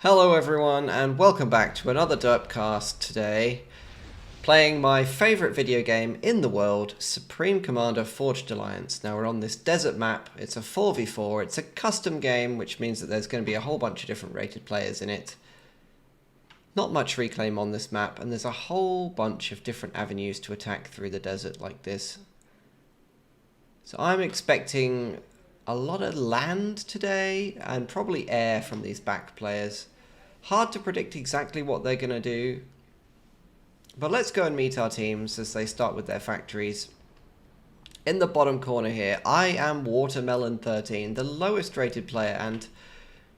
Hello everyone and welcome back to another Derpcast today, playing my favourite video game in the world, Supreme Commander Forged Alliance. Now we're on this desert map, it's a 4v4, it's a custom game, which means that there's going to be a whole bunch of different rated players in it. Not much reclaim on this map, and there's a whole bunch of different avenues to attack through the desert like this. So I'm expecting a lot of land today, and probably air from these back players. Hard to predict exactly what they're going to do, but let's go and meet our teams as they start with their factories. In the bottom corner here, I am Watermelon13, the lowest rated player, and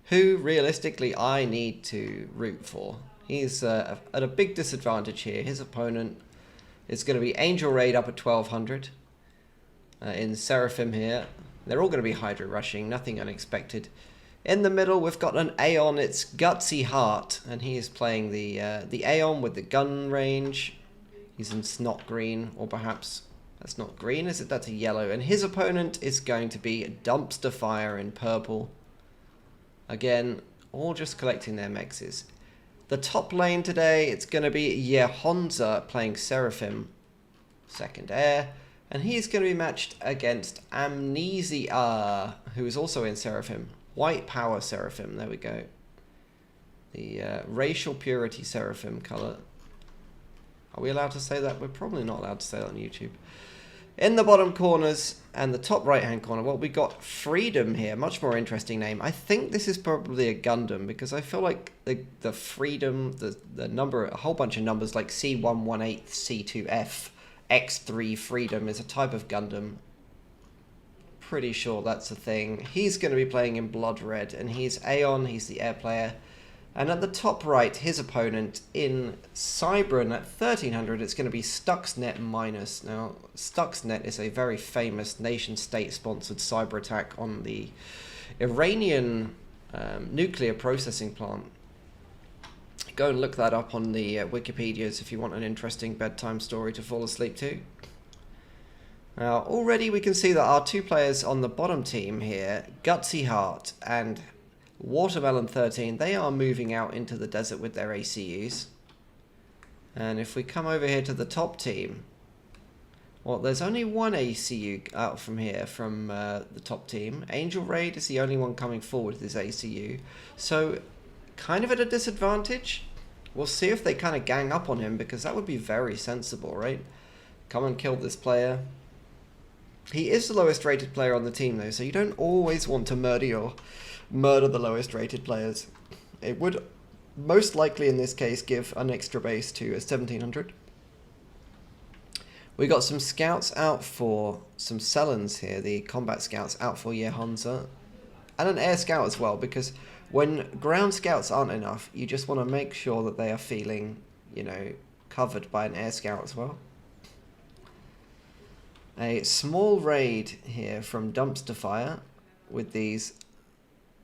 who realistically I need to root for. He's at a big disadvantage here. His opponent is going to be Angelraid up at 1200. In Seraphim here, they're all going to be Hydra rushing, nothing unexpected. In the middle, we've got an Aeon, it's Gutsy Heart, and he is playing the Aeon with the gun range. He's in Snot Green, or perhaps that's not green, is it? That's a yellow. And his opponent is going to be Dumpster Fire in purple. Again, all just collecting their mexes. The top lane today, it's going to be Yehonza playing Seraphim, second air. And he's going to be matched against Amneseaa, who is also in Seraphim. White Power Seraphim, there we go. The racial purity Seraphim colour. Are we allowed to say that? We're probably not allowed to say that on YouTube. In the bottom corners and the top right hand corner, well, we got Freedom here. Much more interesting name. I think this is probably a Gundam, because I feel like the Freedom, the number, a whole bunch of numbers like C118, C2F, X3 Freedom is a type of Gundam. Pretty sure that's a thing. He's going to be playing in Blood Red, and he's Aeon, he's the air player. And at the top right, his opponent in Cybran at 1300, it's going to be Stuxnet minus. Now, Stuxnet is a very famous nation-state sponsored cyber attack on the Iranian nuclear processing plant. Go and look that up on the Wikipedias if you want an interesting bedtime story to fall asleep to. Now, already we can see that our two players on the bottom team here, Gutsy Heart and Watermelon13, they are moving out into the desert with their ACUs. And if we come over here to the top team, well, there's only one ACU out from here, from the top team. Angelraid is the only one coming forward with his ACU. So, kind of at a disadvantage. We'll see if they kind of gang up on him, because that would be very sensible, right? Come and kill this player. He is the lowest rated player on the team though, so you don't always want to murder the lowest rated players. It would most likely in this case give an extra base to a 1700. We got some scouts out for some Selens here, the combat scouts out for Yehonza, and an air scout as well, because when ground scouts aren't enough, you just want to make sure that they are feeling, you know, covered by an air scout as well. A small raid here from Dumpster Fire with these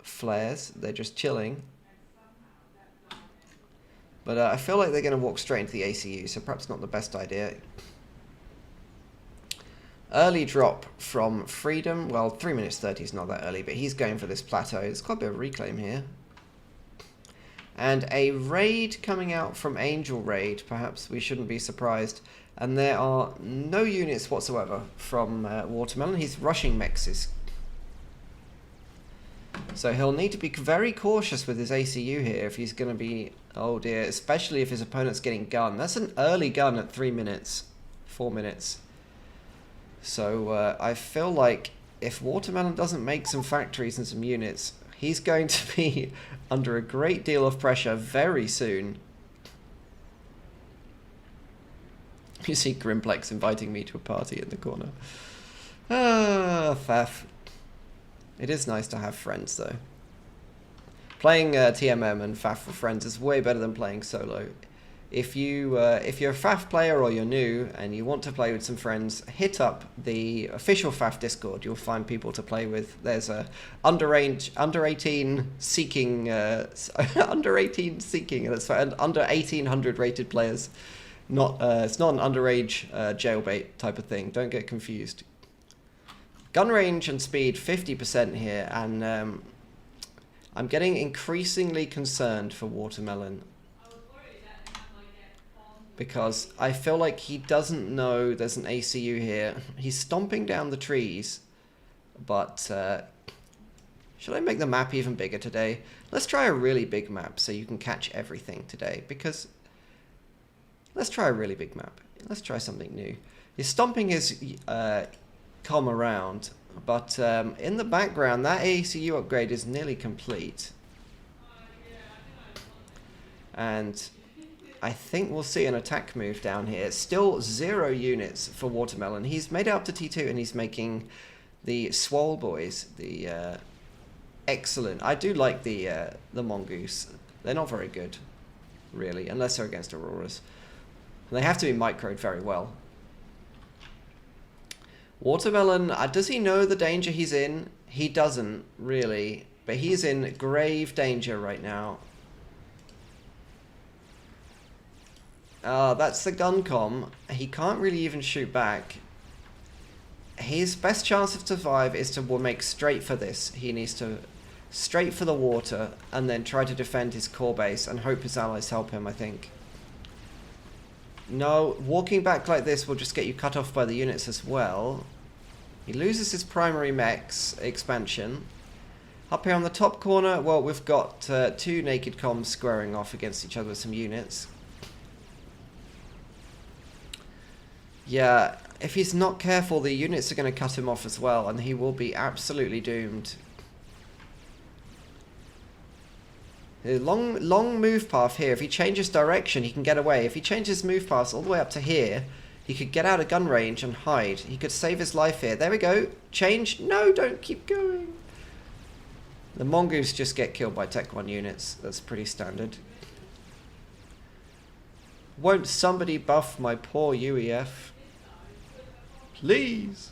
flares. They're just chilling. But I feel like they're going to walk straight into the ACU, so perhaps not the best idea. Early drop from Freedom. Well, 3 minutes 30 is not that early, but he's going for this plateau. There's quite a bit of reclaim here. And a raid coming out from Angelraid. Perhaps we shouldn't be surprised. And there are no units whatsoever from Watermelon. He's rushing mexes. So he'll need to be very cautious with his ACU here if he's going to be... Oh dear, especially if his opponent's getting gun. That's an early gun at 3 minutes. 4 minutes. So I feel like if Watermelon doesn't make some factories and some units, he's going to be under a great deal of pressure very soon. You see Grimplex inviting me to a party in the corner. Ah, FAF. It is nice to have friends, though. Playing TMM and FAF with friends is way better than playing solo. If you're a FAF player or you're new and you want to play with some friends, hit up the official FAF Discord. You'll find people to play with. There's a under 18 seeking, under 18 seeking, and it's under 1800 rated players. It's not an underage jailbait type of thing. Don't get confused. Gun range and speed 50% here, and I'm getting increasingly concerned for Watermelon, because I feel like he doesn't know there's an ACU here. He's stomping down the trees, but should I make the map even bigger today? Let's try a really big map so you can catch everything today, because let's try a really big map. Let's try something new. He's stomping his comm around, but in the background that ACU upgrade is nearly complete. And I think we'll see an attack move down here. Still 0 units for Watermelon. He's made it up to T2 and he's making the Swole Boys, the excellent. I do like the Mongoose. They're not very good, really, unless they're against Auroras. They have to be microed very well. Watermelon, does he know the danger he's in? He doesn't, really. But he's in grave danger right now. That's the gun comm. He can't really even shoot back. His best chance of survive is to make straight for this. He needs to straight for the water and then try to defend his core base and hope his allies help him, I think. No, walking back like this will just get you cut off by the units as well. He loses his primary mechs expansion. Up here on the top corner, well, we've got 2 naked comms squaring off against each other with some units. Yeah, if he's not careful, the units are going to cut him off as well, and he will be absolutely doomed. The long move path here. If he changes direction, he can get away. If he changes move paths all the way up to here, he could get out of gun range and hide. He could save his life here. There we go. Change. No, don't keep going. The Mongoose just get killed by Tech 1 units. That's pretty standard. Won't somebody buff my poor UEF? Please.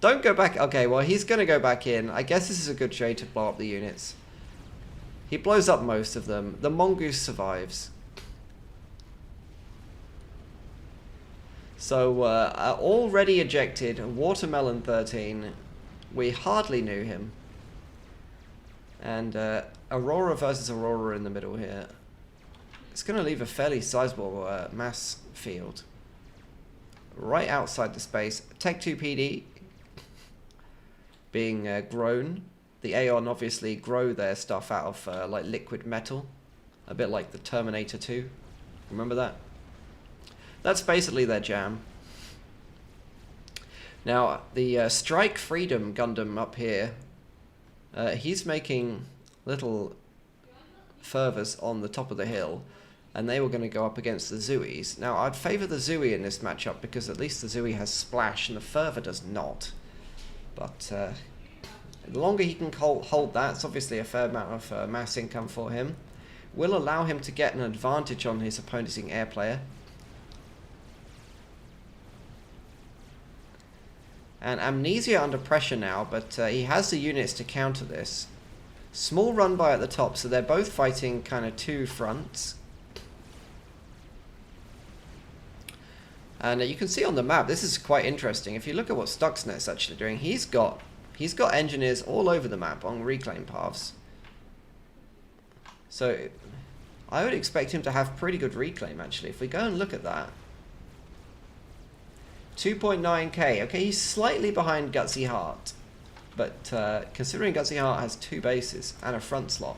Don't go back. Okay, well, he's going to go back in. I guess this is a good trade to blow up the units. He blows up most of them. The Mongoose survives. So, already ejected, Watermelon 13. We hardly knew him. And Aurora versus Aurora in the middle here. It's going to leave a fairly sizable mass field. Right outside the space. Tech 2 PD being grown. The Aeon obviously grow their stuff out of like liquid metal. A bit like the Terminator 2. Remember that? That's basically their jam. Now, the Strike Freedom Gundam up here, he's making little fervors on the top of the hill, and they were going to go up against the Zooies. Now, I'd favour the Zooie in this matchup, because at least the Zooie has splash, and the fervor does not. But the longer he can hold that, it's obviously a fair amount of mass income for him. Will allow him to get an advantage on his opposing air player. And Amneseaa under pressure now, but he has the units to counter this. Small run by at the top, so they're both fighting kind of 2 fronts. And you can see on the map, this is quite interesting. If you look at what Stuxnet's actually doing, he's got engineers all over the map on reclaim paths. So I would expect him to have pretty good reclaim, actually. If we go and look at that. 2.9k. Okay, he's slightly behind Gutsy Heart. But considering Gutsy Heart has 2 bases and a front slot,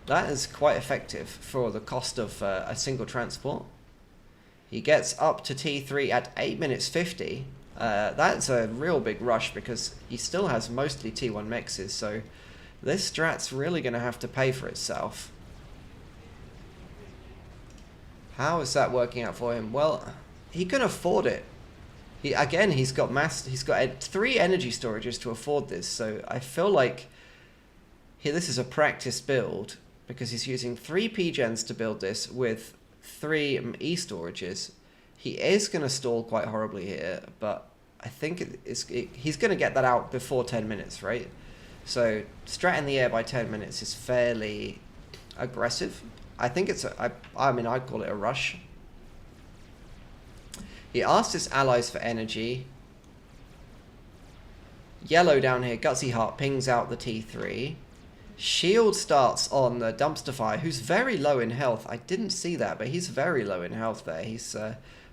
that is quite effective for the cost of a single transport. He gets up to T3 at 8 minutes 50. That's a real big rush, because he still has mostly T1 mexes, so this strat's really going to have to pay for itself. How is that working out for him? Well, he can afford it. He's got 3 energy storages to afford this, so I feel like this is a practice build, because he's using 3 Pgens to build this with 3 E-storages. He is going to stall quite horribly here, but I think he's going to get that out before 10 minutes, right? So strat in the air by 10 minutes is fairly aggressive. I think it's I mean, I'd call it a rush. He asked his allies for energy. Yellow down here, Gutsy Heart pings out the T3. Shield starts on the Dumpster Fire, who's very low in health. I didn't see that, but he's very low in health there. He's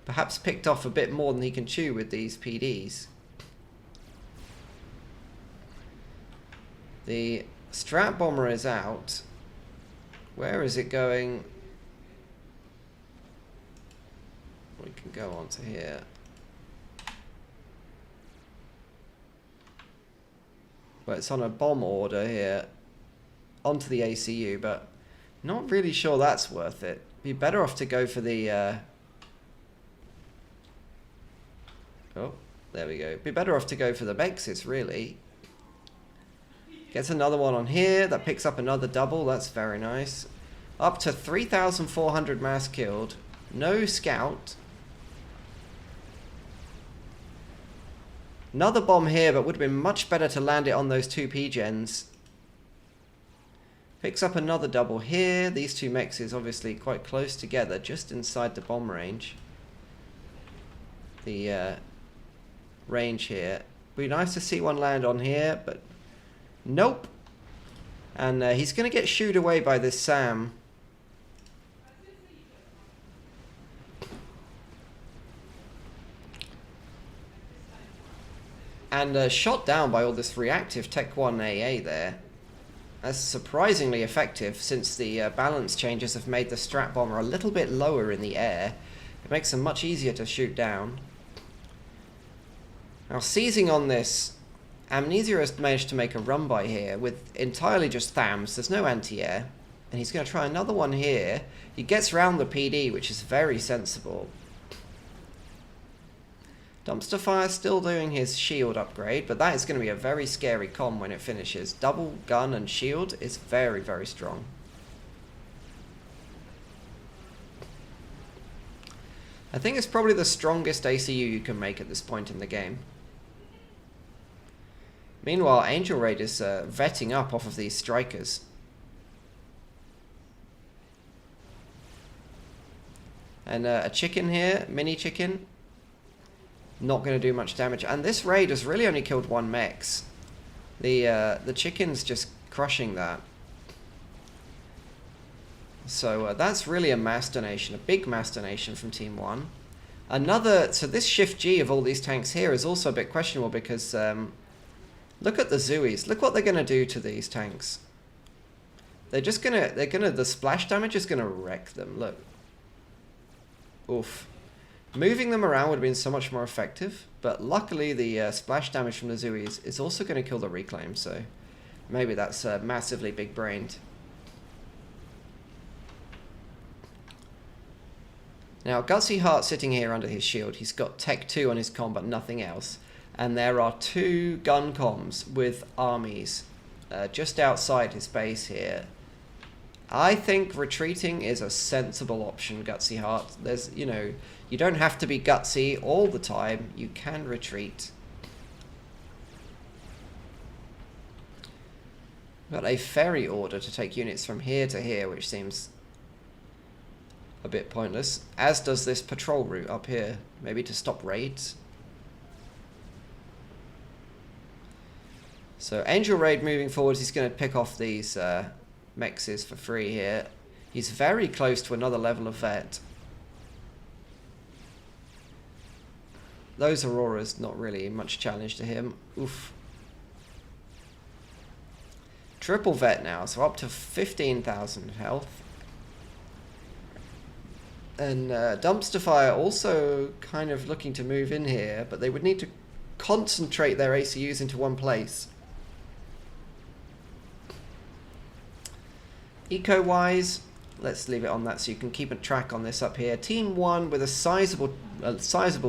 perhaps picked off a bit more than he can chew with these PDs. The Strat Bomber is out. Where is it going? We can go on to here. Well, it's on a bomb order here. Onto the ACU, but not really sure that's worth it. Be better off to go for the... Oh, there we go. Be better off to go for the Mexes, really. Gets another one on here. That picks up another double. That's very nice. Up to 3,400 mass killed. No scout. Another bomb here, but would have been much better to land it on those two Pgens. Picks up another double here. These two Mexes obviously quite close together, just inside the bomb range. The range here. Be nice to see one land on here, but nope. And he's going to get shooed away by this Sam. And shot down by all this reactive Tech 1 AA there. That's surprisingly effective, since the balance changes have made the Strat Bomber a little bit lower in the air. It makes them much easier to shoot down. Now, seizing on this, Amneseaa has managed to make a run by here with entirely just THAMs. There's no anti-air. And he's going to try another one here. He gets round the PD, which is very sensible. Dumpster Fire still doing his shield upgrade, but that is going to be a very scary comm when it finishes. Double gun and shield is very, very strong. I think it's probably the strongest ACU you can make at this point in the game. Meanwhile, Angelraid is vetting up off of these strikers. And a chicken here, mini chicken. Not going to do much damage. And this raid has really only killed one Mex. The chicken's just crushing that. So that's really a mass donation, a big mass donation from Team 1. So this Shift G of all these tanks here is also a bit questionable because look at the Zooies. Look what they're going to do to these tanks. The splash damage is going to wreck them. Look. Oof. Moving them around would have been so much more effective, but luckily the splash damage from the Zooies is also going to kill the Reclaim, so maybe that's massively big-brained. Now, Gutsy Heart sitting here under his shield. He's got Tech 2 on his comm, but nothing else. And there are two gun comms with armies just outside his base here. I think retreating is a sensible option, Gutsy Heart. You don't have to be gutsy all the time. You can retreat. Got a ferry order to take units from here to here, which seems a bit pointless. As does this patrol route up here. Maybe to stop raids. So Angelraid moving forward, he's going to pick off these Mexes for free here. He's very close to another level of vet. Those Auroras, not really much challenge to him. Oof. Triple vet now, so up to 15,000 health. And Dumpster Fire also kind of looking to move in here, but they would need to concentrate their ACUs into one place. Eco-wise, let's leave it on that so you can keep a track on this up here. Team 1 with a sizable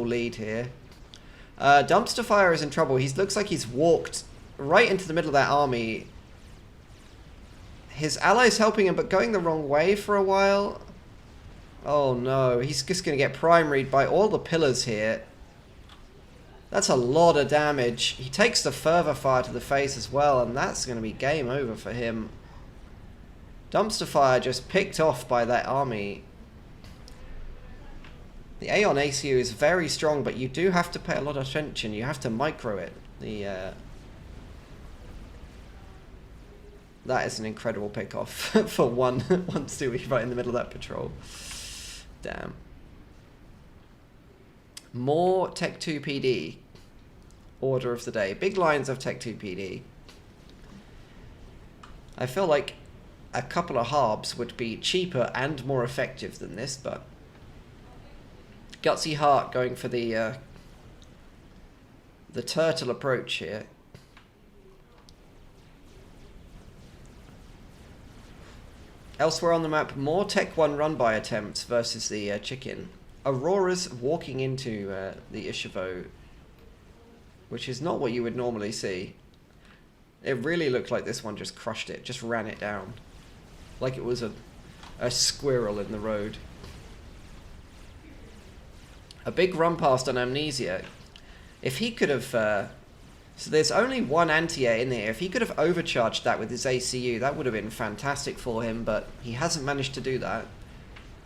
lead here. Dumpster Fire is in trouble. He looks like he's walked right into the middle of that army. His allies helping him, but going the wrong way for a while. Oh no, he's just going to get primaried by all the pillars here. That's a lot of damage. He takes the fervor fire to the face as well, and that's going to be game over for him. Dumpster Fire just picked off by that army. The ACU is very strong, but you do have to pay a lot of attention. You have to micro it. The That is an incredible pick-off for one Stewie right in the middle of that patrol. Damn. More Tech 2 PD. Order of the day. Big lines of Tech 2 PD. I feel like a couple of harbs would be cheaper and more effective than this, but Gutsy Heart going for the turtle approach here. Elsewhere on the map, more Tech 1 run-by attempts versus the chicken. Aurora's walking into the Ishivo, which is not what you would normally see. It really looked like this one just crushed it, just ran it down. Like it was a squirrel in the road. A big run past on Amneseaa. If he could have... so there's only one anti-air in there. If he could have overcharged that with his ACU, that would have been fantastic for him, but he hasn't managed to do that.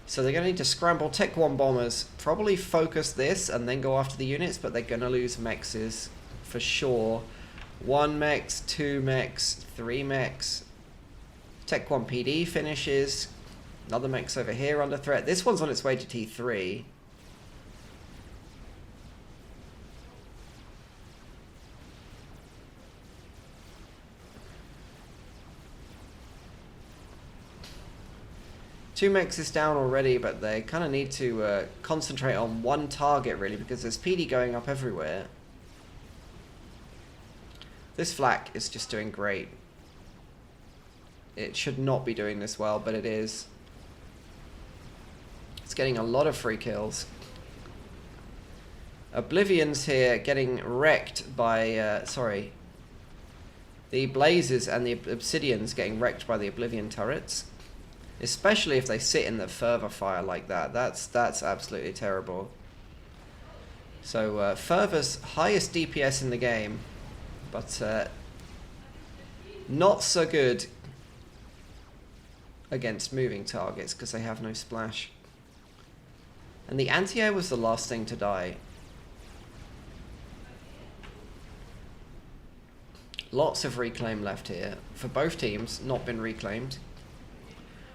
So they're going to need to scramble Tech 1 bombers, probably focus this and then go after the units, but they're going to lose mexes for sure. 1 mex, 2 mex, 3 mex. Tech 1 PD finishes. Another mex over here under threat. This one's on its way to T3. Two mechs is down already, but they kind of need to concentrate on one target, really, because there's PD going up everywhere. This flak is just doing great. It should not be doing this well, but it is. It's getting a lot of free kills. Oblivion's here getting wrecked by... sorry. The Blazes and the Obsidians getting wrecked by the Oblivion turrets. Especially if they sit in the fervor fire like that. That's absolutely terrible. So Fervor's highest DPS in the game, but not so good against moving targets because they have no splash. And the anti-air was the last thing to die. Lots of reclaim left here. For both teams, not been reclaimed.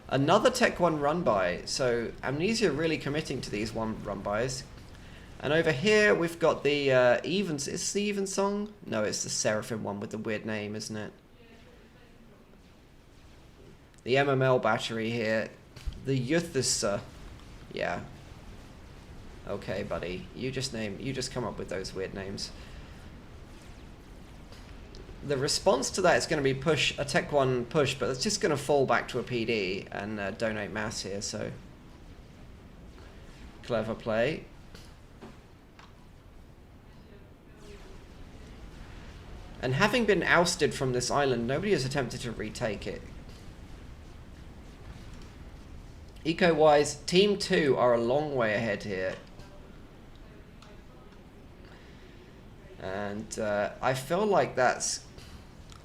Another Tech 1 run-by, so Amneseaa really committing to these one run-bys. And over here we've got the Evens, is the Even song? No, it's the Seraphim one with the weird name, isn't it? The MML battery here. The Yehonza. Yeah. Okay, buddy. You just come up with those weird names. The response to that is going to be a Tech 1 push, but it's just going to fall back to a PD and donate mass here, so... Clever play. And having been ousted from this island, nobody has attempted to retake it. Eco-wise, Team 2 are a long way ahead here. And I feel like that's...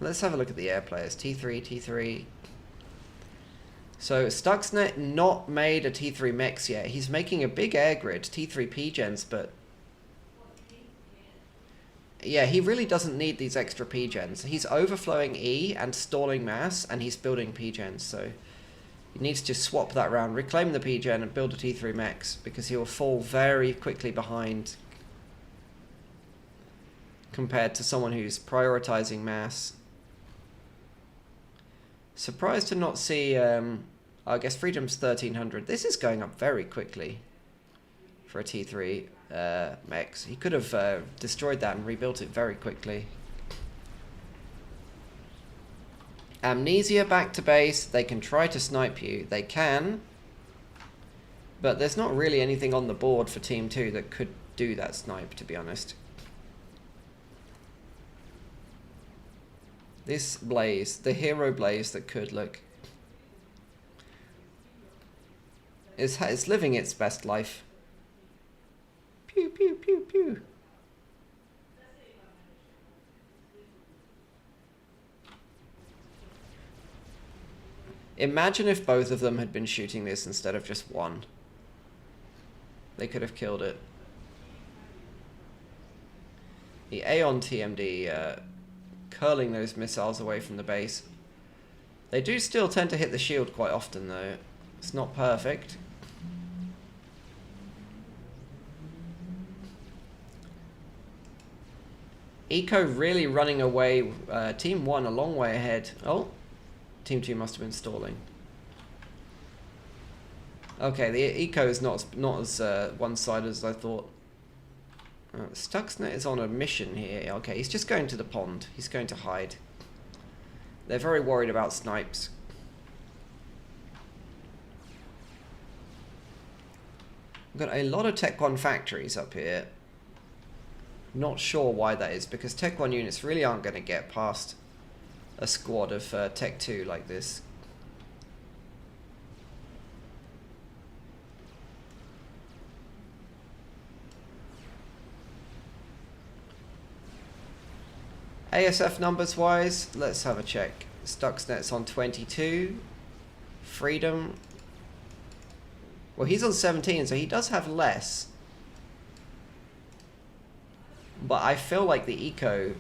Let's have a look at the air players. T3, T3. So Stuxnet not made a T3 mex yet. He's making a big air grid, T3 Pgens, but... Yeah, he really doesn't need these extra Pgens. He's overflowing E and stalling mass, and he's building Pgens, so... He needs to swap that around, reclaim the Pgen and build a T3 mex, because he will fall very quickly behind compared to someone who's prioritizing mass. Surprised to not see, I guess Freedom's 1300. This is going up very quickly for a T3 mex. He could have destroyed that and rebuilt it very quickly. Amneseaa back to base. They can try to snipe you. They can. But there's not really anything on the board for Team 2 that could do that snipe, to be honest. This Blaze, the hero Blaze that could look, is living its best life. Pew, pew, pew, pew. Imagine if both of them had been shooting this instead of just one. They could have killed it. The Aeon TMD curling those missiles away from the base. They do still tend to hit the shield quite often though. It's not perfect. Eco really running away. Team 1 a long way ahead. Oh, Team 2 must have been stalling. Okay, the Eco is not as one-sided as I thought. Stuxnet is on a mission here. Okay, he's just going to the pond. He's going to hide. They're very worried about snipes. We've got a lot of Tech 1 factories up here. Not sure why that is, because Tech 1 units really aren't going to get past a squad of Tech 2 like this. ASF numbers wise, let's have a check. Stuxnet's on 22. Freedom. Well, he's on 17, so he does have less. But I feel like the eco,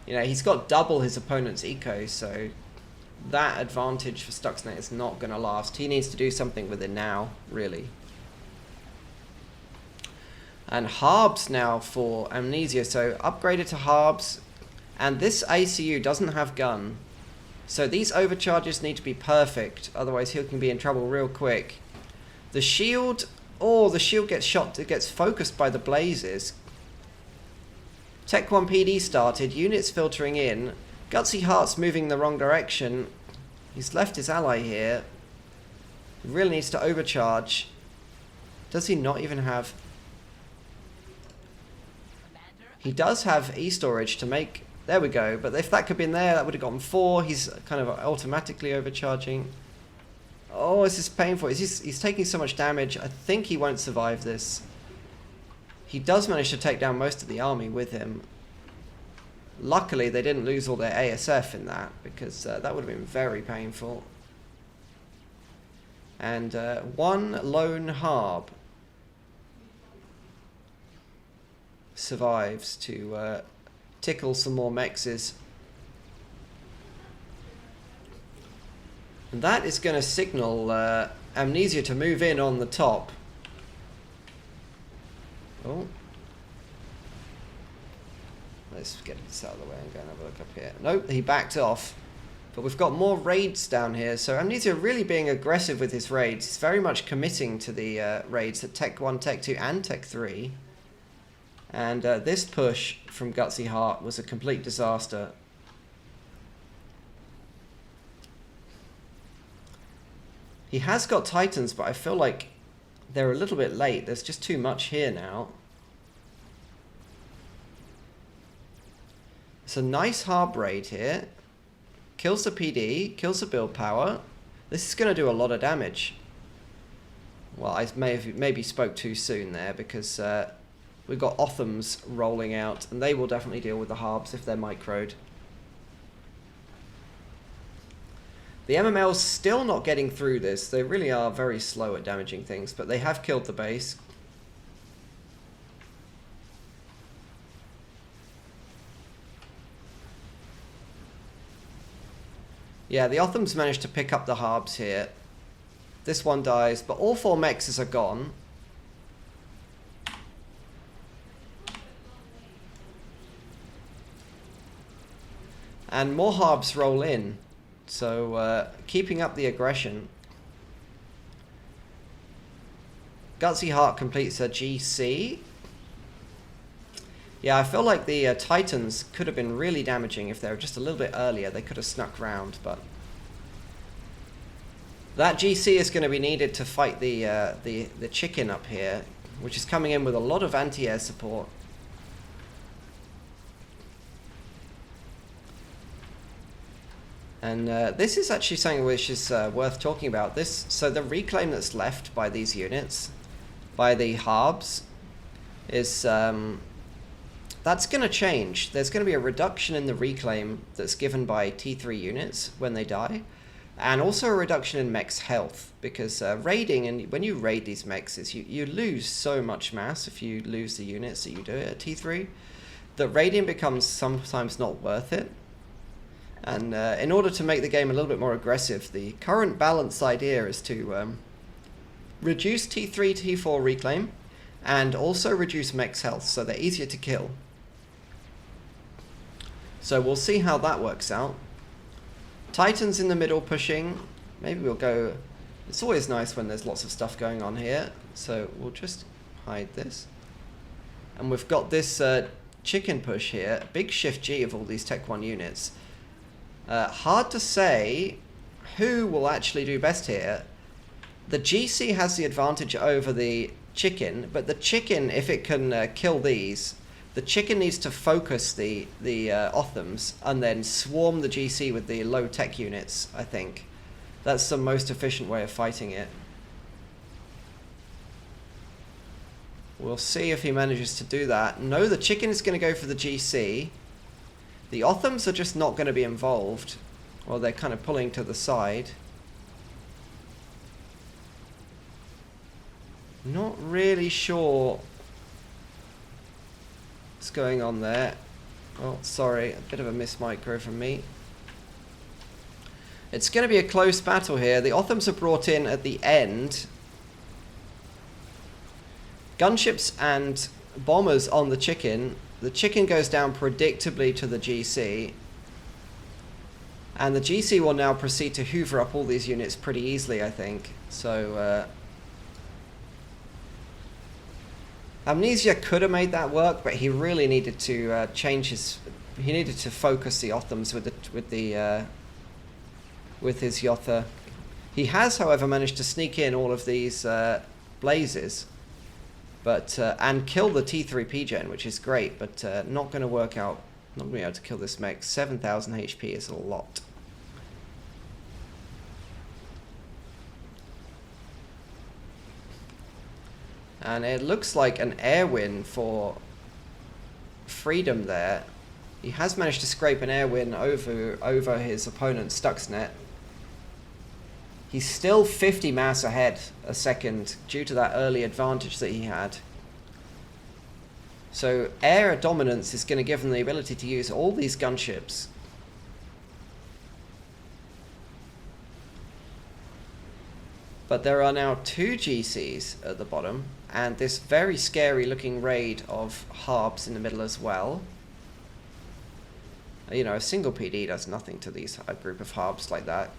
you know, he's got double his opponent's eco, so that advantage for Stuxnet is not going to last. He needs to do something with it now, really. And Harbs now for Amneseaa, so upgraded to Harbs. And this ACU doesn't have gun. So these overcharges need to be perfect, otherwise he can be in trouble real quick. The shield, oh, the shield gets shot, it gets focused by the blazes. Tech 1 PD started, units filtering in. Gutsy Heart's moving the wrong direction. He's left his ally here. He really needs to overcharge. Does he not even have... He does have e-storage to make... There we go. But if that could have been there, that would have gotten 4. He's kind of automatically overcharging. Oh, this is painful. He's taking so much damage. I think he won't survive this. He does manage to take down most of the army with him. Luckily, they didn't lose all their ASF in that, because that would have been very painful. And one lone Harb survives to tickle some more mexes. And that is going to signal Amneseaa to move in on the top. Oh. Let's get this out of the way and go and have a look up here. Nope, he backed off. But we've got more raids down here. So Amneseaa really being aggressive with his raids. He's very much committing to the raids at Tech 1, Tech 2 and Tech 3. And this push from Gutsy Heart was a complete disaster. He has got Titans, but I feel like they're a little bit late. There's just too much here now. It's a nice Harb raid here. Kills the PD, kills the build power. This is going to do a lot of damage. Well, I maybe spoke too soon there, because we've got Othams rolling out, and they will definitely deal with the Harbs if they're microed. The MML's still not getting through this. They really are very slow at damaging things, but they have killed the base. Yeah, the Othams managed to pick up the Harbs here. This one dies, but all 4 mexes are gone. And more Harbs roll in. So, keeping up the aggression. Gutsy Heart completes a GC. Yeah, I feel like the Titans could have been really damaging if they were just a little bit earlier. They could have snuck round, but... That GC is going to be needed to fight the chicken up here, which is coming in with a lot of anti-air support. And this is actually something which is worth talking about. So the reclaim that's left by these units, by the Harbs, is that's going to change. There's going to be a reduction in the reclaim that's given by T3 units when they die, and also a reduction in mech's health, because raiding, and when you raid these mechs, you lose so much mass if you lose the units that you do at T3, that raiding becomes sometimes not worth it. And in order to make the game a little bit more aggressive, the current balance idea is to reduce T3, T4 reclaim, and also reduce mech's health, so they're easier to kill. So we'll see how that works out. Titans in the middle pushing. Maybe we'll go... It's always nice when there's lots of stuff going on here. So we'll just hide this. And we've got this chicken push here. Big shift G of all these Tech 1 units. Hard to say who will actually do best here. The GC has the advantage over the chicken, but the chicken, if it can kill these, the chicken needs to focus the Othams and then swarm the GC with the low tech units, I think. That's the most efficient way of fighting it. We'll see if he manages to do that. No, the chicken is going to go for the GC. The Othams are just not going to be involved. Well, they're kind of pulling to the side. Not really sure what's going on there. Oh, sorry, a bit of a mismicro from me. It's going to be a close battle here. The Othams are brought in at the end. Gunships and bombers on the chicken. The chicken goes down predictably to the GC. And the GC will now proceed to hoover up all these units pretty easily, I think. So, Amneseaa could have made that work, but he really needed to change his... He needed to focus the Othams with his Yotha. He has, however, managed to sneak in all of these blazes, but and kill the T3 Pgen, which is great, but not going to work out. Not going to be able to kill this mech. 7,000 HP is a lot. And it looks like an air win for Freedom there. He has managed to scrape an air win over his opponent's Stuxnet. He's still 50 mass ahead a second due to that early advantage that he had. So air dominance is going to give him the ability to use all these gunships. But there are now 2 GCs at the bottom, and this very scary looking raid of Harbs in the middle as well. You know, a single PD does nothing to these a group of Harbs like that.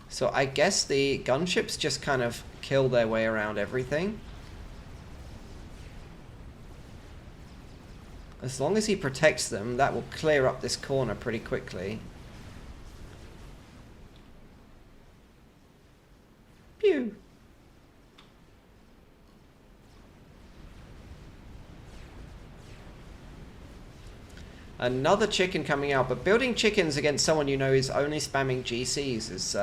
So I guess the gunships just kind of kill their way around everything. As long as he protects them, that will clear up this corner pretty quickly. Pew! Another chicken coming out, but building chickens against someone you know is only spamming GCs is...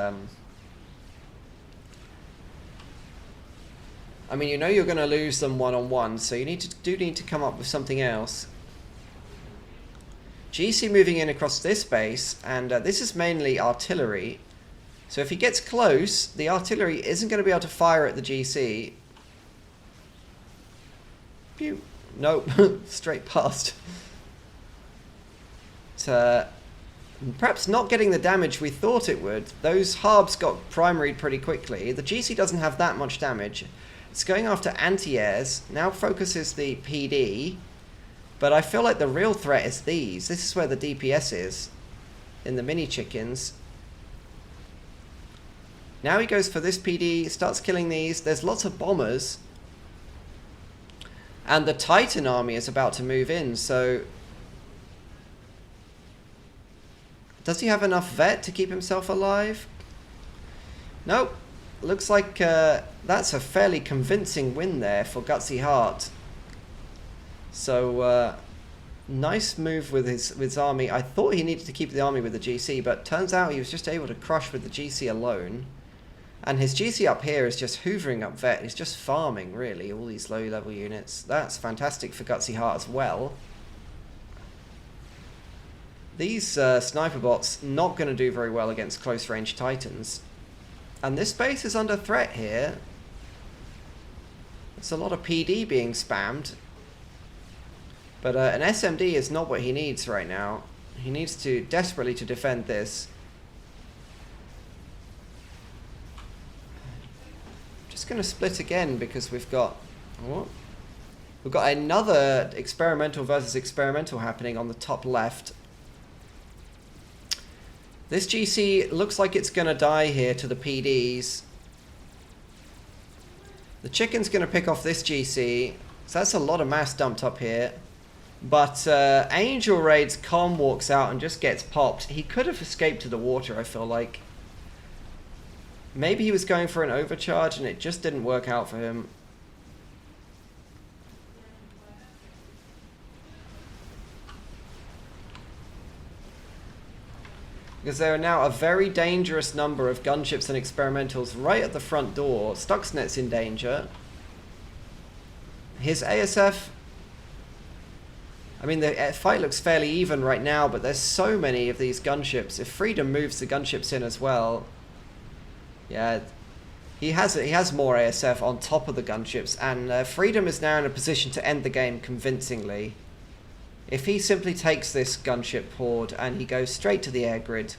I mean, you know you're going to lose them one-on-one, so you do need to come up with something else. GC moving in across this base, and this is mainly artillery. So if he gets close, the artillery isn't going to be able to fire at the GC. Pew! Nope, straight past. Perhaps not getting the damage we thought it would. Those Harbs got primaried pretty quickly. The GC doesn't have that much damage. It's going after anti-airs. Now focuses the PD. But I feel like the real threat is these. This is where the DPS is. In the mini chickens. Now he goes for this PD. Starts killing these. There's lots of bombers. And the Titan army is about to move in. So... does he have enough vet to keep himself alive? Nope. Looks like that's a fairly convincing win there for Gutsy Heart. So, nice move with his army. I thought he needed to keep the army with the GC, but turns out he was just able to crush with the GC alone. And his GC up here is just hoovering up vet. He's just farming, really, all these low-level units. That's fantastic for Gutsy Heart as well. These sniper bots not going to do very well against close-range Titans. And this base is under threat here. There's a lot of PD being spammed. But an SMD is not what he needs right now. He needs to desperately to defend this. Just going to split again because we've got... What? We've got another experimental versus experimental happening on the top left. This GC looks like it's going to die here to the PDs. The chicken's going to pick off this GC. So that's a lot of mass dumped up here. But Angelraid's comm walks out and just gets popped. He could have escaped to the water, I feel like. Maybe he was going for an overcharge and it just didn't work out for him. Because there are now a very dangerous number of gunships and experimentals right at the front door. Stuxnet's in danger. His ASF... I mean, the fight looks fairly even right now, but there's so many of these gunships. If Freedom moves the gunships in as well... Yeah, he has more ASF on top of the gunships, and Freedom is now in a position to end the game convincingly. If he simply takes this gunship horde and he goes straight to the air grid,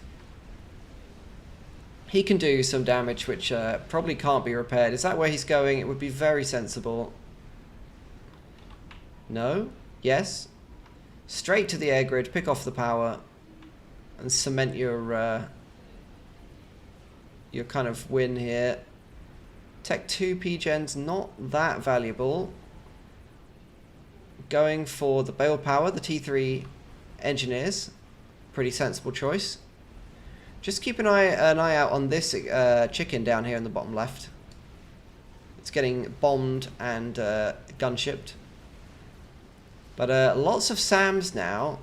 he can do some damage which probably can't be repaired. Is that where he's going? It would be very sensible. No? Yes? Straight to the air grid, pick off the power, and cement your kind of win here. Tech 2 Pgen's not that valuable. Going for the Bale Power, the T3 Engineers. Pretty sensible choice. Just keep an eye out on this chicken down here in the bottom left. It's getting bombed and gunshipped. But lots of SAMs now.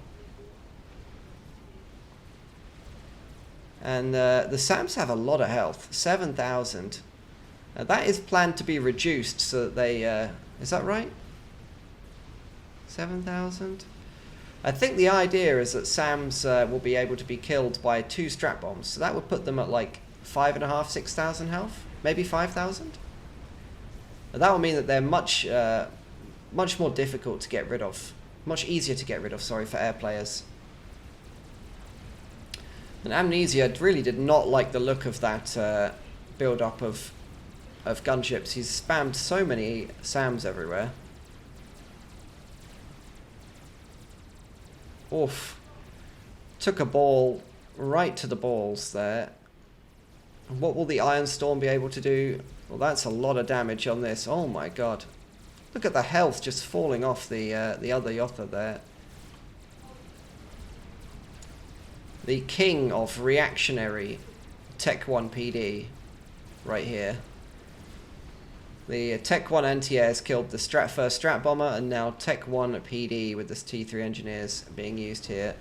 And the SAMs have a lot of health. 7,000. That is planned to be reduced so that they... is that right? 7,000? I think the idea is that SAMs will be able to be killed by 2 strap bombs. So that would put them at like 5,500, 6,000 health. Maybe 5,000? That will mean that they're much more difficult to get rid of. Much easier to get rid of, sorry, for air players. And Amneseaa really did not like the look of that build-up of gunships. He's spammed so many SAMs everywhere. Oof. Took a ball right to the balls there. What will the Iron Storm be able to do? Well, that's a lot of damage on this. Oh my god. Look at the health just falling off the other Yehonza there. The king of reactionary Tech 1 PD right here. The Tech 1 anti-airs killed the first strat bomber, and now Tech 1 PD with this T3 Engineers being used here.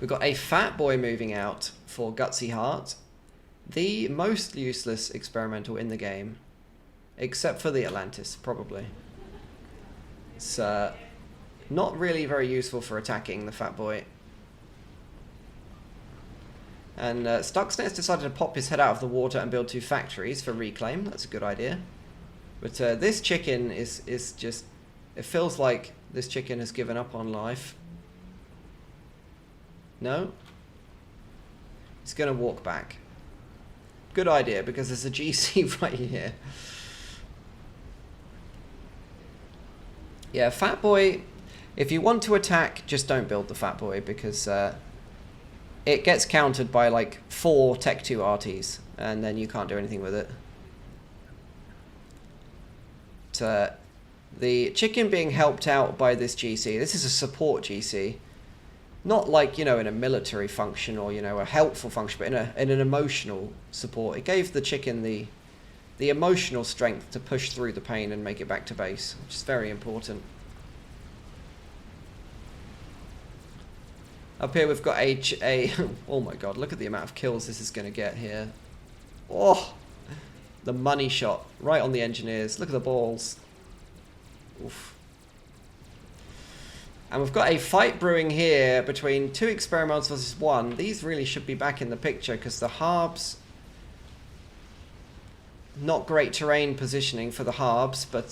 We've got a Fat Boy moving out for Gutsy Heart. The most useless experimental in the game. Except for the Atlantis, probably. It's not really very useful for attacking the Fat Boy. And Stuxnet's decided to pop his head out of the water and build 2 factories for reclaim. That's a good idea. But this chicken is just... It feels like this chicken has given up on life. No? He's going to walk back. Good idea, because there's a GC right here. Yeah, Fat Boy... If you want to attack, just don't build the Fat Boy, because... it gets countered by like 4 Tech 2 RTs, and then you can't do anything with it. But, the chicken being helped out by this GC, this is a support GC. Not like, you know, in a military function or, you know, a helpful function, but in an emotional support. It gave the chicken the emotional strength to push through the pain and make it back to base, which is very important. Up here we've got a oh my god, look at the amount of kills this is going to get here. Oh, the money shot right on the engineers. Look at the balls. Oof. And we've got a fight brewing here between 2 experimentals versus 1. These really should be back in the picture because the Harbs Not great terrain positioning for the Harbs, but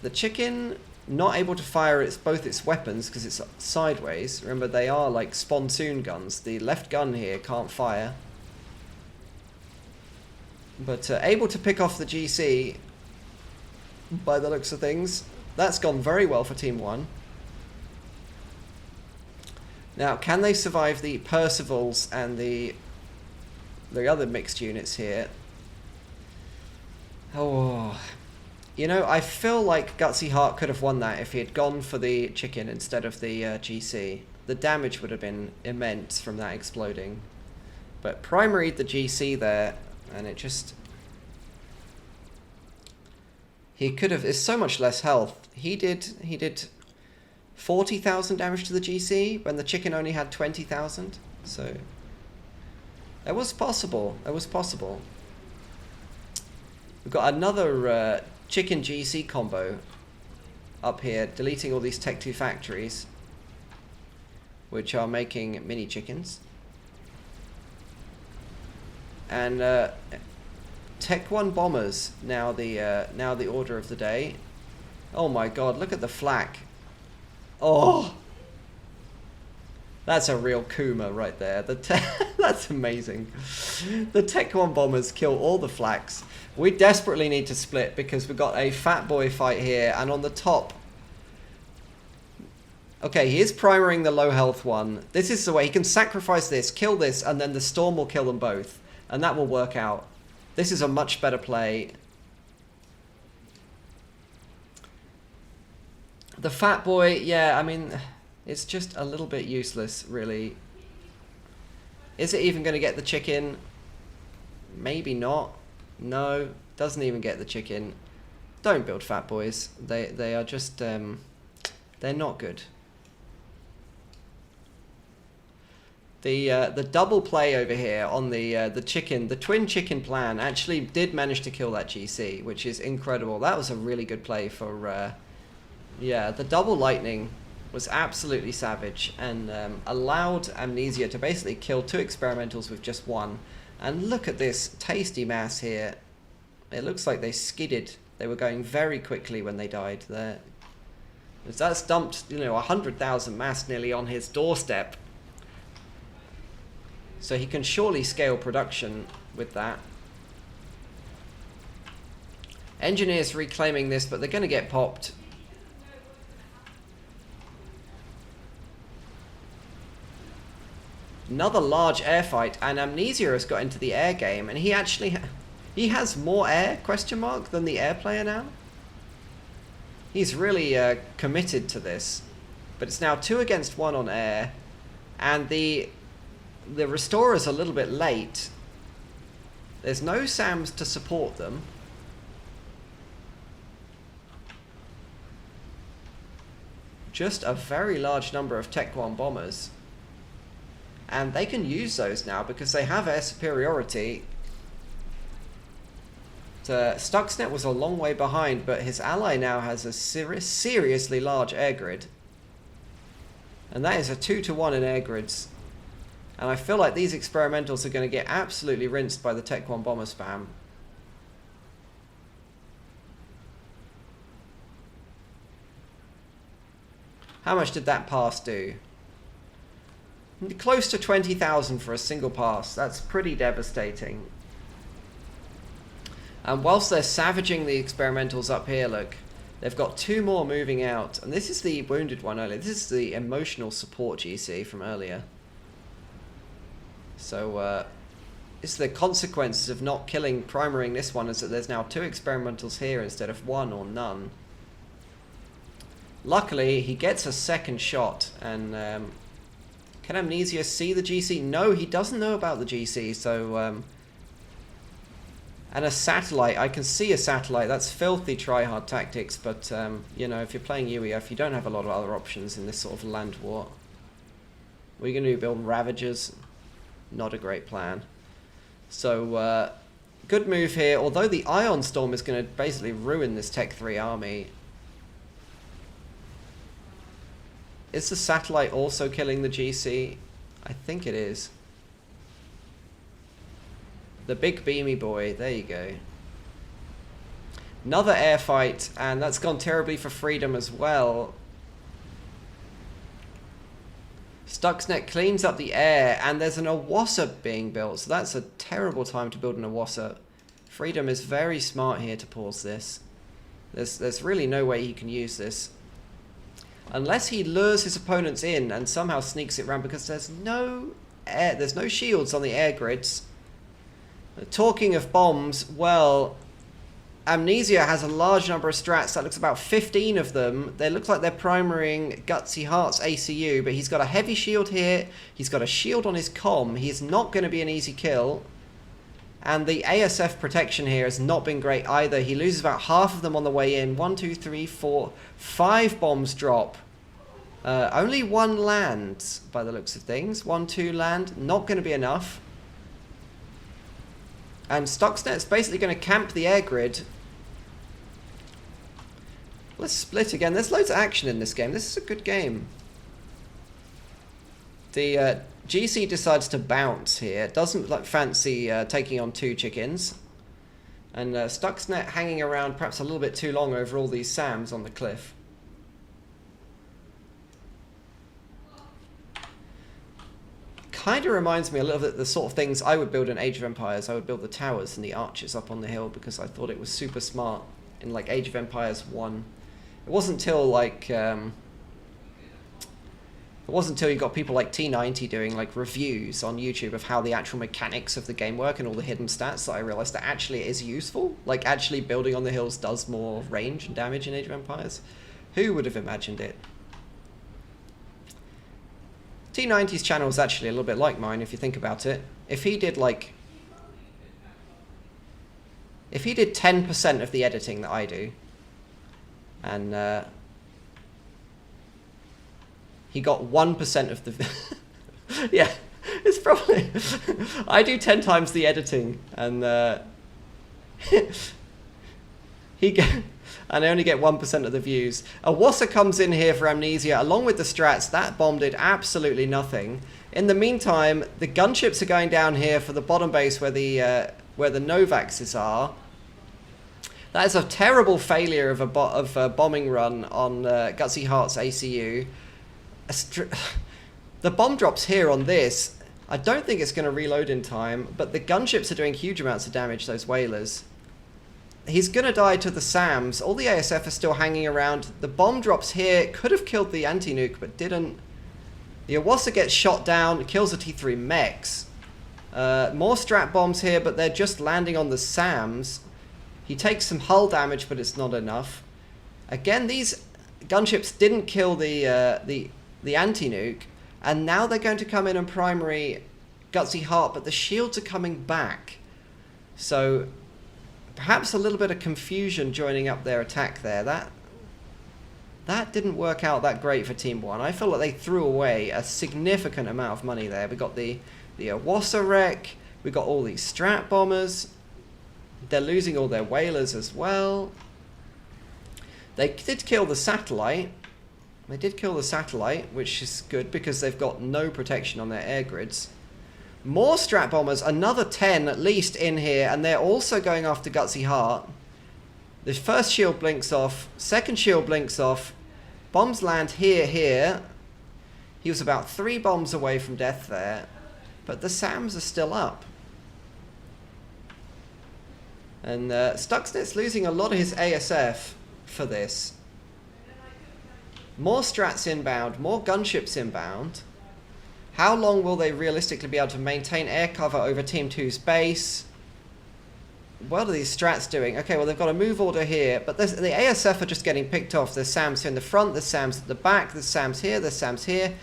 the chicken not able to fire both its weapons because it's sideways. Remember, they are like spontoon guns. The left gun here can't fire. But able to pick off the GC by the looks of things. That's gone very well for Team 1. Now, can they survive the Percivals and the other mixed units here? Oh, you know, I feel like Gutsy Heart could have won that if he had gone for the chicken instead of the GC. The damage would have been immense from that exploding. But primaried the GC there, and it just... He could have... It's so much less health. He did 40,000 damage to the GC when the chicken only had 20,000. So it was possible. It was possible. We've got another chicken GC combo up here, deleting all these Tech 2 factories, which are making mini chickens. And Tech 1 bombers now the order of the day. Oh my god, look at the flak. Oh, that's a real Kuma right there. That's amazing. The Tech 1 bombers kill all the flaks. We desperately need to split because we've got a fat boy fight here, and on the top... Okay, he is primaring the low health one. This is the way he can sacrifice this, kill this, and then the storm will kill them both. And that will work out. This is a much better play. The fat boy, yeah, I mean, it's just a little bit useless, really. Is it even going to get the chicken? Maybe not. No, doesn't even get the chicken. Don't build fat boys. They are just, they're not good. The double play over here on the chicken, the twin chicken plan actually did manage to kill that GC, which is incredible. That was a really good play for, yeah, the double lightning was absolutely savage and allowed Amneseaa to basically kill 2 experimentals with just 1. And look at this tasty mass here. It looks like they skidded. They were going very quickly when they died there. That's dumped, you know, 100,000 mass nearly on his doorstep. So he can surely scale production with that. Engineers reclaiming this, but they're going to get popped. Another large air fight, and Amneseaa has got into the air game, and he actually he has more air question mark than the air player now. He's really committed to this, but it's now 2 against 1 on air, and the restorer's a little bit late. There's no SAMs to support them. Just a very large number of Tech 1 bombers. And they can use those now because they have air superiority. Stuxnet was a long way behind, but his ally now has a seriously large air grid. And that is a 2-to-1 in air grids. And I feel like these experimentals are going to get absolutely rinsed by the Tech 1 bomber spam. How much did that pass do? Close to 20,000 for a single pass. That's pretty devastating. And whilst they're savaging the experimentals up here, look, they've got 2 more moving out. And this is the wounded one earlier. This is the emotional support GC from earlier. So, it's the consequences of not primaring this one is that there's now 2 experimentals here instead of 1 or none. Luckily, he gets a second shot, and can Amneseaa see the GC? No, he doesn't know about the GC, so... and a satellite, I can see a satellite, that's filthy try-hard tactics, but, you know, if you're playing UEF, you don't have a lot of other options in this sort of land war. What are you going to do, build Ravagers? Not a great plan. So, good move here, although the Ion Storm is going to basically ruin this Tech 3 army. Is the satellite also killing the GC? I think it is. The big beamy boy. There you go. Another air fight, and that's gone terribly for freedom as well. Stuxnet cleans up the air, and there's an Owasso being built, so that's a terrible time to build an Owasso. Freedom is very smart here to pause this. There's really no way he can use this. Unless he lures his opponents in and somehow sneaks it around, because there's no shields on the air grids. Talking of bombs, well, Amneseaa has a large number of strats. That looks about 15 of them. They look like they're primarying Gutsy Heart's ACU, but he's got a heavy shield here. He's got a shield on his comm. He's not going to be an easy kill. And the ASF protection here has not been great either. He loses about half of them on the way in. 1, 2, 3, 4, 5 bombs drop. Only 1 lands by the looks of things. 1, 2 land. Not going to be enough. And Stuxnet's basically going to camp the air grid. Let's split again. There's loads of action in this game. This is a good game. The GC decides to bounce here. Doesn't fancy taking on 2 chickens. And Stuxnet hanging around perhaps a little bit too long over all these SAMs on the cliff. Kind of reminds me a little bit of the sort of things I would build in Age of Empires. I would build the towers and the archers up on the hill because I thought it was super smart in like Age of Empires 1. It wasn't until like you got people like T90 doing like reviews on YouTube of how the actual mechanics of the game work and all the hidden stats that I realized that actually it is useful. Like actually building on the hills does more range and damage in Age of Empires. Who would have imagined it? T90's channel is actually a little bit like mine if you think about it. If he did 10% of the editing that I do, and he got 1% of the yeah, it's probably I do 10 times the editing, and and I only get 1% of the views. Owasso comes in here for Amneseaa along with the strats. That bomb did absolutely nothing. In the meantime, the gunships are going down here for the bottom base where the Novaxes are. That is a terrible failure of a bombing run on Gutsy Heart's ACU. The bomb drops here on this. I don't think it's going to reload in time, but the gunships are doing huge amounts of damage, those whalers. He's going to die to the SAMs. All the ASF are still hanging around. The bomb drops here. Could have killed the anti-nuke, but didn't. The Owasso gets shot down. Kills the T3 mechs. More strat bombs here, but they're just landing on the SAMs. He takes some hull damage, but it's not enough. Again, these gunships didn't kill the anti-nuke. And now they're going to come in and primary Gutsy Heart, but the shields are coming back. So perhaps a little bit of confusion joining up their attack there. That didn't work out that great for Team 1. I feel like they threw away a significant amount of money there. We got the Owasso wreck. We got all these strat bombers. They're losing all their whalers as well. They did kill the satellite. They did kill the satellite, which is good because they've got no protection on their air grids. More strat bombers, another 10 at least in here, and they're also going after Gutsy Heart. The first shield blinks off, second shield blinks off, bombs land here. He was about 3 bombs away from death there, but the SAMs are still up. And Stuxnet's losing a lot of his ASF for this. More strats inbound, more gunships inbound. How long will they realistically be able to maintain air cover over Team 2's base? What are these strats doing? Okay, well, they've got a move order here, but the ASF are just getting picked off. There's SAMs here in the front, there's SAMs at the back, there's SAMs here, there's SAMs here.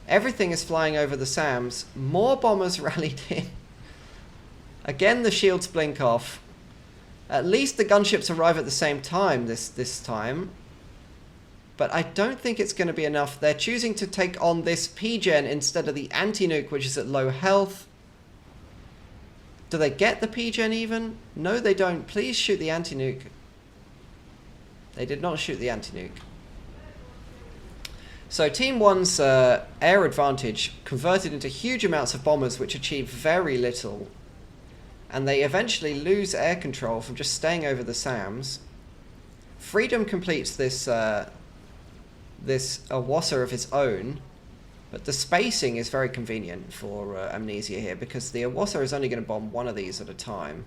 Everything is flying over the SAMs. More bombers rallied in. Again, the shields blink off. At least the gunships arrive at the same time this time. But I don't think it's going to be enough. They're choosing to take on this Pgen instead of the anti-nuke, which is at low health. Do they get the Pgen even? No, they don't. Please shoot the anti-nuke. They did not shoot the anti-nuke. So Team 1's air advantage converted into huge amounts of bombers, which achieve very little. and they eventually lose air control from just staying over the SAMs. Freedom completes this this Owossa of its own, but the spacing is very convenient for Amneseaa here, because the Owossa is only going to bomb one of these at a time.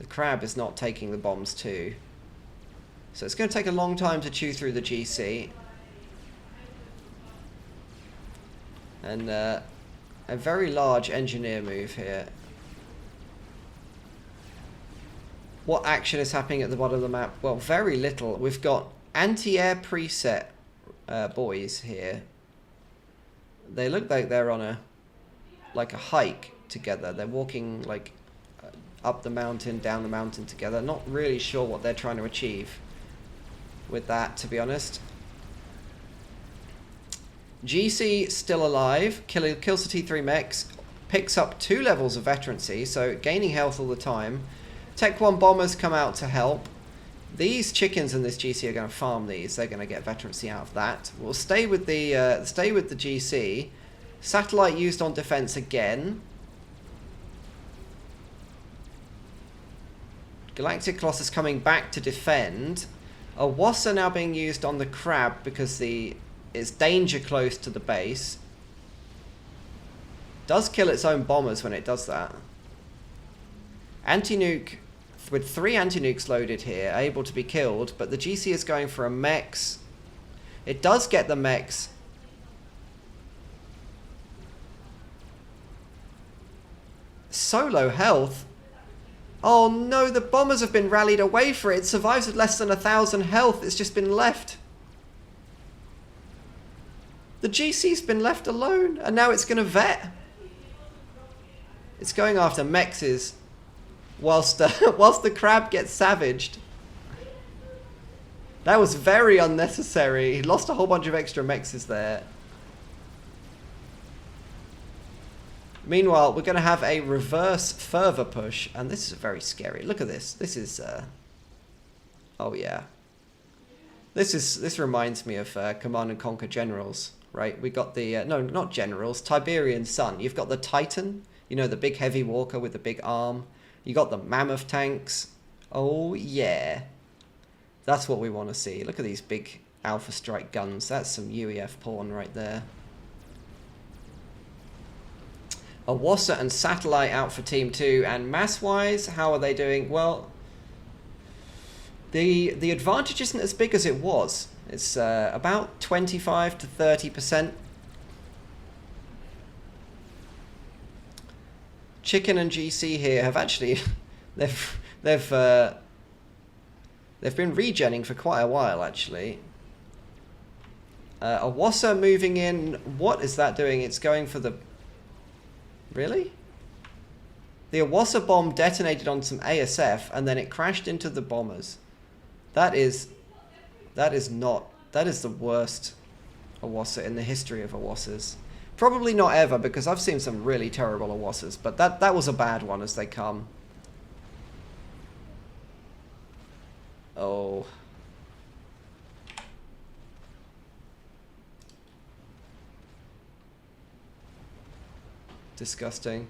The crab is not taking the bombs too. So it's going to take a long time to chew through the GC. And a very large engineer move here. What action is happening at the bottom of the map? Well, very little. We've got anti-air preset boys here. They look like they're on a hike together. They're walking like up the mountain, down the mountain together. Not really sure what they're trying to achieve with that, to be honest. GC still alive, kills the T3 mechs, picks up 2 levels of veterancy, so gaining health all the time. Tech 1 bombers come out to help. These chickens in this GC are going to farm these. They're going to get veterancy out of that. We'll stay with the GC. Satellite used on defense again. Galactic Colossus coming back to defend. Owossa now being used on the crab because it's danger close to the base. Does kill its own bombers when it does that. Anti-nuke with 3 anti-nukes loaded here, able to be killed, but the GC is going for a mechs. It does get the mechs. Solo health. Oh no, the bombers have been rallied away for it. It survives with less than 1,000 health. It's just been left. The GC's been left alone, and now it's going to vet. It's going after mexes whilst the crab gets savaged. That was very unnecessary. He lost a whole bunch of extra mexes there. Meanwhile, we're going to have a reverse further push, and this is very scary. Look at this. This is oh yeah. This reminds me of Command and Conquer Generals, right? We got the no, not Generals, Tiberian Sun. You've got the Titan, you know, the big heavy walker with the big arm. You got the mammoth tanks. Oh yeah. That's what we want to see. Look at these big Alpha Strike guns. That's some UEF porn right there. Owossa and Satellite out for Team 2, and mass-wise, how are they doing? Well, the advantage isn't as big as it was. It's about 25 to 30%. Chicken and GC here have actually they've been regenning for quite a while actually. Owossa moving in. What is that doing? It's going for the... Really? The Owossa bomb detonated on some ASF and then it crashed into the bombers. That is the worst Owossa in the history of Owossas. Probably not ever, because I've seen some really terrible Owossas, but that was a bad one as they come. Oh. Disgusting.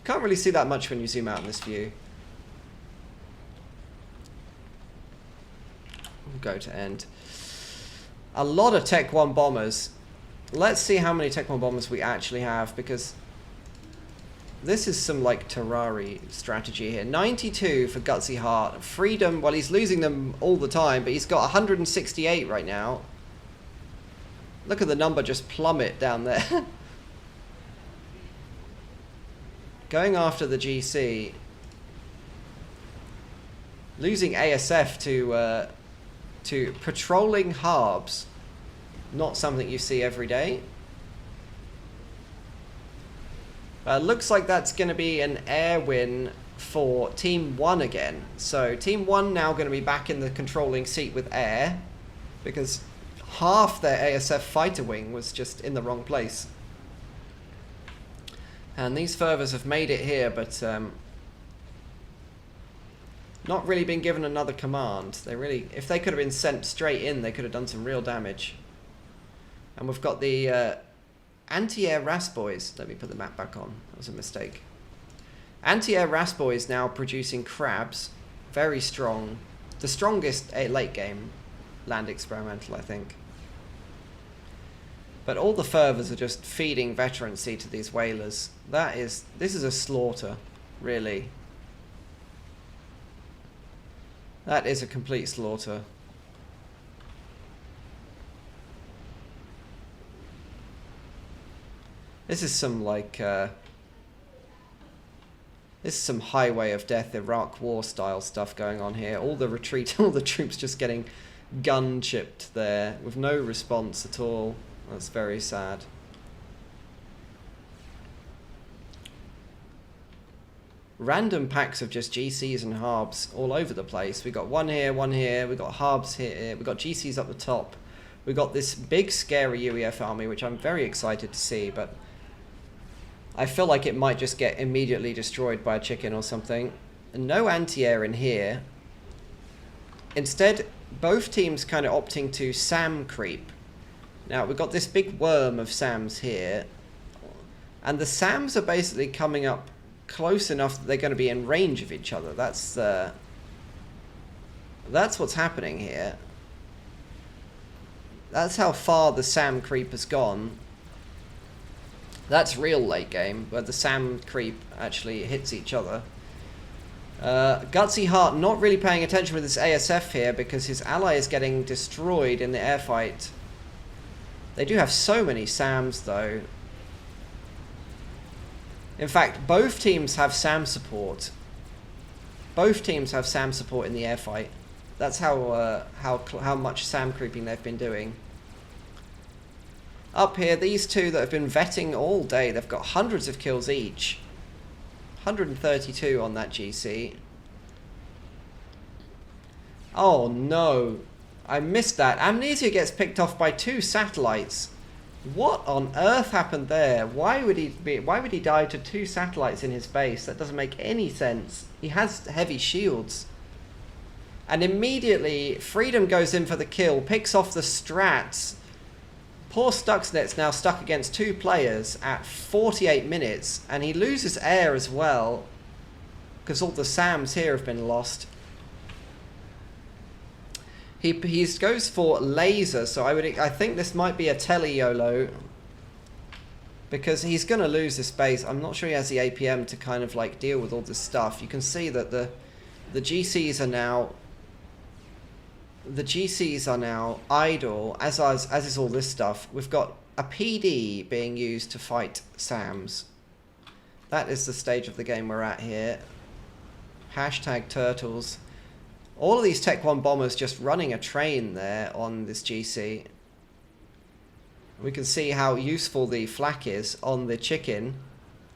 Can't really see that much when you zoom out in this view. We'll go to end. A lot of Tech 1 bombers. Let's see how many Tech 1 bombers we actually have, because this is some like Terrari strategy here. 92 for Gutsy Heart. Freedom, well, he's losing them all the time, but he's got 168 right now. Look at the number just plummet down there. Going after the GC. Losing ASF to patrolling harbs. Not something you see every day. Looks like that's going to be an air win for Team 1 again. So Team 1 now going to be back in the controlling seat with air, because half their ASF fighter wing was just in the wrong place. And these furthers have made it here, but not really been given another command. They really, if they could have been sent straight in, they could have done some real damage. And we've got the anti-air RAS boys. Let me put the map back on. That was a mistake. Anti-air Raspo is now producing crabs. Very strong. The strongest late game land experimental, I think. But all the fervors are just feeding veterancy to these whalers. This is a slaughter, really. That is a complete slaughter. This is some like this is some Highway of Death Iraq War style stuff going on here. All the retreat, all the troops just getting gun chipped there with no response at all. That's very sad. Random packs of just GCs and Harbs all over the place. We got one here, we got Harbs here, we got GCs up the top. We got this big scary UEF army, which I'm very excited to see, but I feel like it might just get immediately destroyed by a chicken or something. And no anti-air in here. Instead, both teams kind of opting to SAM creep. Now, we've got this big worm of SAMs here. And the SAMs are basically coming up close enough that they're going to be in range of each other. That's what's happening here. That's how far the SAM creep has gone. That's real late game, where the SAM creep actually hits each other. Gutsy Heart not really paying attention with his ASF here because his ally is getting destroyed in the airfight. They do have so many SAMs though. In fact, both teams have SAM support. Both teams have SAM support in the airfight. That's how much SAM creeping they've been doing. Up here, these two that have been vetting all day, they've got hundreds of kills each. 132 on that GC. Oh no, I missed that. Amneseaa gets picked off by 2 satellites. What on earth happened there? Why would he die to 2 satellites in his base? That doesn't make any sense. He has heavy shields. And immediately, Freedom goes in for the kill, picks off the strats. Poor Stuxnet's now stuck against 2 players at 48 minutes, and he loses air as well, because all the SAMs here have been lost. He goes for laser, so I think this might be a tele-YOLO, because he's going to lose this base. I'm not sure he has the APM to kind of like deal with all this stuff. You can see that the GCs are now... The GCs are now idle, as is all this stuff. We've got a PD being used to fight SAMs. That is the stage of the game we're at here. Hashtag turtles. All of these Tech 1 bombers just running a train there on this GC. We can see how useful the flak is on the chicken.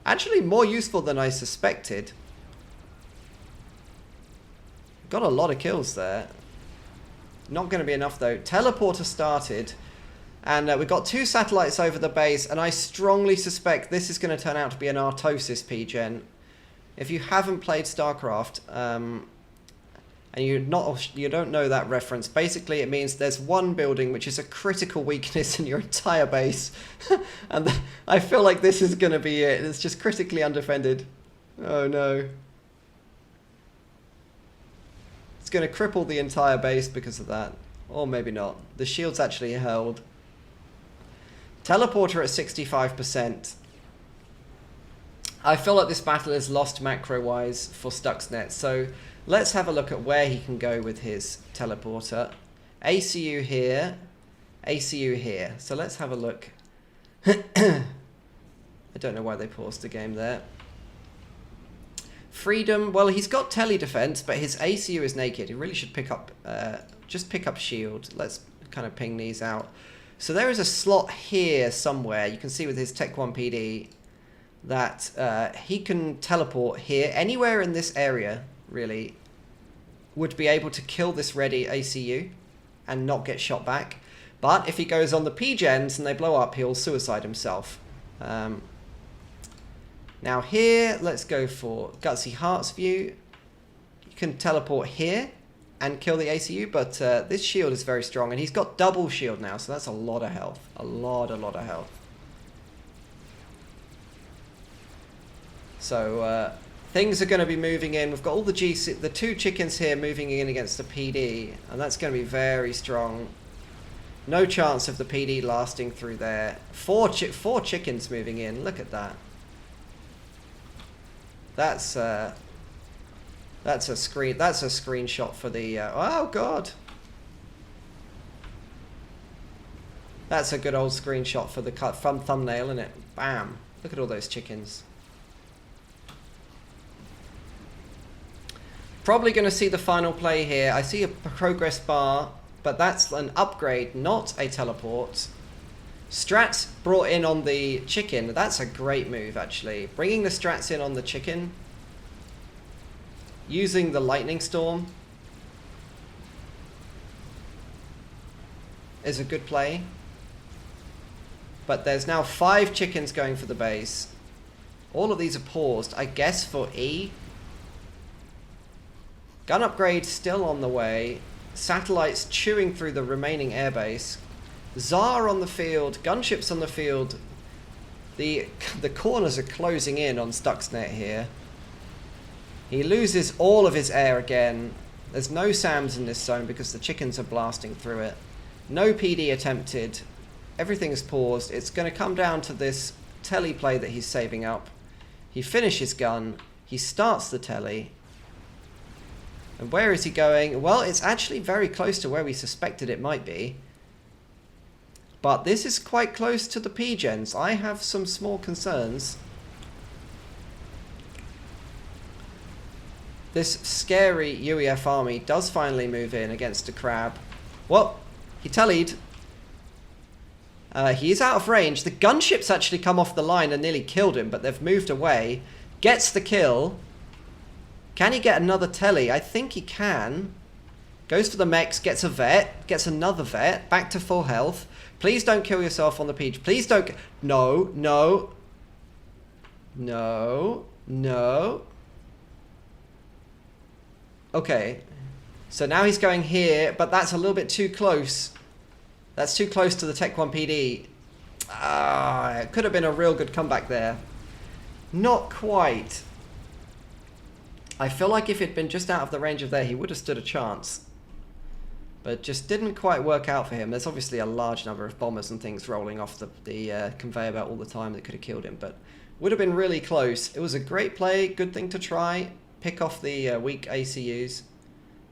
Actually more useful than I suspected. Got a lot of kills there. Not going to be enough though. Teleporter started, and we've got 2 satellites over the base, and I strongly suspect this is going to turn out to be an Artosis Pgen. If you haven't played StarCraft, and you don't know that reference, basically it means there's one building which is a critical weakness in your entire base, and I feel like this is going to be it. It's just critically undefended. Oh no. It's going to cripple the entire base because of that. Or maybe not. The shield's actually held. Teleporter at 65%. I feel like this battle is lost macro-wise for Stuxnet. So let's have a look at where he can go with his teleporter. ACU here. ACU here. So let's have a look. I don't know why they paused the game there. Freedom, well, he's got tele-defense, but his ACU is naked. He really should pick up, just pick up shield. Let's kind of ping these out. So there is a slot here somewhere. You can see with his Tech 1 PD that he can teleport here. Anywhere in this area, really, would be able to kill this ready ACU and not get shot back. But if he goes on the Pgens and they blow up, he'll suicide himself. Now here, let's go for Gutsy Heart's view. You can teleport here and kill the ACU, but this shield is very strong, and he's got double shield now, so that's a lot of health. A lot of health. So things are going to be moving in. We've got all the the 2 chickens here moving in against the PD, and that's going to be very strong. No chance of the PD lasting through there. 4 chickens moving in. Look at that. That's a screenshot for the. Oh God. That's a good old screenshot for the thumbnail, isn't it? Bam! Look at all those chickens. Probably going to see the final play here. I see a progress bar, but that's an upgrade, not a teleport. Strats brought in on the chicken. That's a great move, actually. Bringing the strats in on the chicken. Using the lightning storm is a good play. But there's now 5 chickens going for the base. All of these are paused, I guess, for E. Gun upgrade still on the way. Satellites chewing through the remaining airbase. Tsar on the field. Gunships on the field. The corners are closing in on Stuxnet here. He loses all of his air again. There's no SAMs in this zone because the chickens are blasting through it. No PD attempted. Everything is paused. It's going to come down to this telly play that he's saving up. He finishes gun. He starts the telly. And where is he going? Well, it's actually very close to where we suspected it might be. But this is quite close to the Pgens. I have some small concerns. This scary UEF army does finally move in against a crab. Well, he tellied. He is out of range. The gunships actually come off the line and nearly killed him, but they've moved away. Gets the kill. Can he get another telly? I think he can. Goes for the mechs, gets a vet, gets another vet, back to full health. Please don't kill yourself on the Pg. Please don't. No, no. No, no. Okay. So now he's going here, but that's a little bit too close. That's too close to the Tech 1 PD. Ah, it could have been a real good comeback there. Not quite. I feel like if it'd been just out of the range of there, he would have stood a chance. But it just didn't quite work out for him. There's obviously a large number of bombers and things rolling off the conveyor belt all the time that could have killed him. But would have been really close. It was a great play. Good thing to try. Pick off the weak ACUs.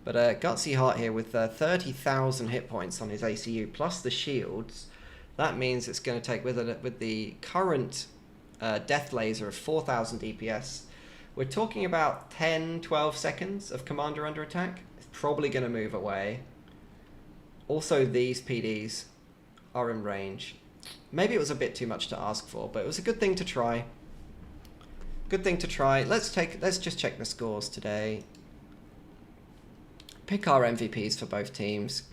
But Gutsy Heart here with 30,000 hit points on his ACU plus the shields. That means it's going to take with the current death laser of 4,000 DPS. We're talking about 10-12 seconds of commander under attack. It's probably going to move away. Also, these PDs are in range. Maybe it was a bit too much to ask for, but it was a good thing to try. Good thing to try. Let's just check the scores today. Pick our MVPs for both teams.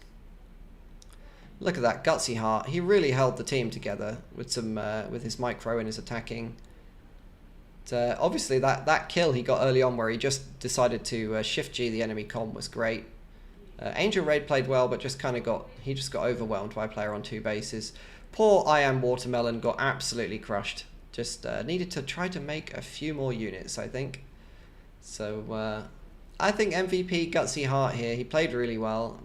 Look at that Gutsy Heart. He really held the team together with some with his micro and his attacking. Obviously that kill he got early on where he just decided to shift G the enemy comm was great. Angelraid played well, but just got overwhelmed by a player on 2 bases. Poor I Am Watermelon got absolutely crushed. Just needed to try to make a few more units, I think. So I think MVP Gutsy Heart here. He played really well.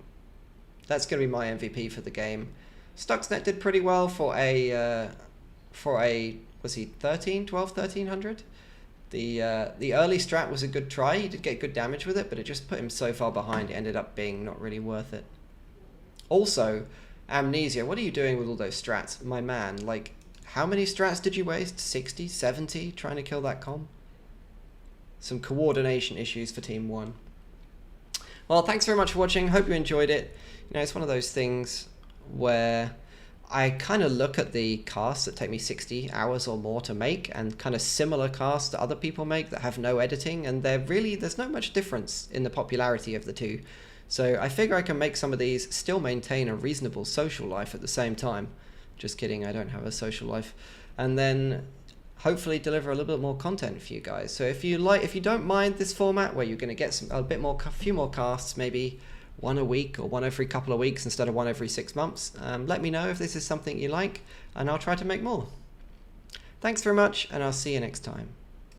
That's going to be my MVP for the game. Stuxnet did pretty well for a was he 1300? The early strat was a good try. He did get good damage with it, but it just put him so far behind. It ended up being not really worth it. Also, Amneseaa, what are you doing with all those strats? My man, like, how many strats did you waste? 60, 70 trying to kill that comm? Some coordination issues for Team 1. Well, thanks very much for watching. Hope you enjoyed it. You know, it's one of those things where I kind of look at the casts that take me 60 hours or more to make and kind of similar casts that other people make that have no editing, and there's not much difference in the popularity of the two. So I figure I can make some of these, still maintain a reasonable social life at the same time. Just kidding, I don't have a social life. And then hopefully deliver a little bit more content for you guys. So if you don't mind this format where you're going to get a few more casts, maybe one a week or one every couple of weeks instead of one every 6 months, let me know if this is something you like, and I'll try to make more. Thanks very much, and I'll see you next time.